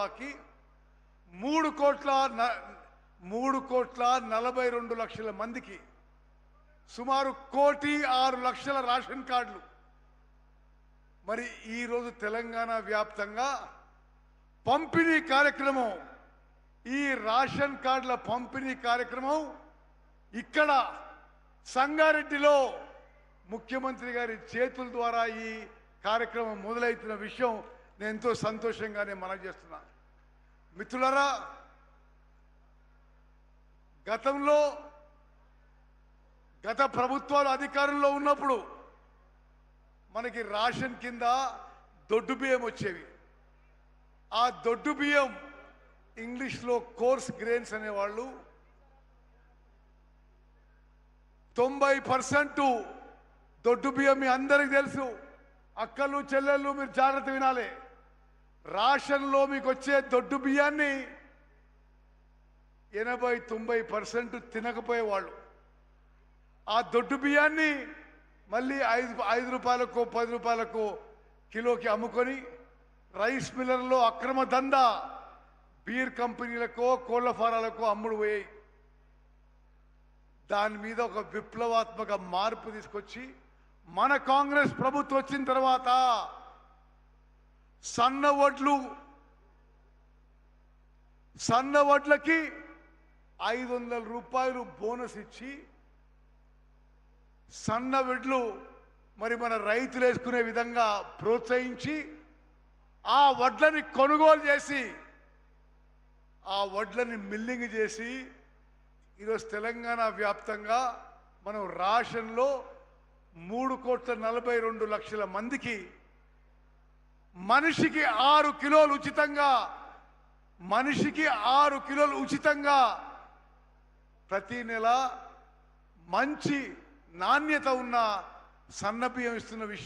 జనాభాకి 3,42,00,000 మందికి సుమారు 1,06,00,000 రేషన్ కార్డులు. మరి ఈరోజు తెలంగాణ వ్యాప్తంగా పంపిణీ కార్యక్రమం, ఈ రేషన్ కార్డుల పంపిణీ కార్యక్రమం ఇక్కడ సంగారెడ్డిలో ముఖ్యమంత్రి గారి చేతుల ద్వారా ఈ కార్యక్రమం మొదలవుతున్న విషయం నేను ఎంతో సంతోషంగానే మనవి చేస్తున్నాను. మిత్రులారా, గత ప్రభుత్వాలు అధికారంలో ఉన్నప్పుడు మనకి రేషన్ కింద దొడ్డు బియ్యం వచ్చేవి. ఆ దొడ్డు బియ్యం ఇంగ్లీష్లో కోర్స్ గ్రెయిన్స్ అనేవాళ్ళు. 90% దొడ్డు బియ్యం మీ అందరికి తెలుసు. అక్కలు చెల్లెళ్ళు మీరు జాగ్రత్త వినాలి. రేషన్లో మీకు వచ్చే దొడ్డు బియ్యాన్ని 80-90% తినకపోయేవాళ్ళు. ఆ దొడ్డు బియ్యాన్ని మళ్ళీ 5 రూపాయలకు 10 రూపాయలకు కిలోకి అమ్ముకొని రైస్ మిల్లర్లో అక్రమ దందా బీర్ కంపెనీలకో కోళ్ల ఫారాలకో అమ్ముడు పోయాయి. దాని మీద ఒక విప్లవాత్మక మార్పు తీసుకొచ్చి మన కాంగ్రెస్ ప్రభుత్వం వచ్చిన తర్వాత సన్న వడ్లకి 500 రూపాయలు బోనస్ ఇచ్చి సన్న వడ్లు మరి మన రైతులు వేసుకునే విధంగా ప్రోత్సహించి ఆ వడ్లని కొనుగోలు చేసి ఆ వడ్లని మిల్లింగ్ చేసి ఈరోజు తెలంగాణ వ్యాప్తంగా మనం రేషన్లో 3,42,00,000 మందికి మనిషికి 6 కిలోలు ఉచితంగా ప్రతి నెల మంచి నాణ్యత ఉన్న సన్న బియ్యం ఇస్తున్న విషయం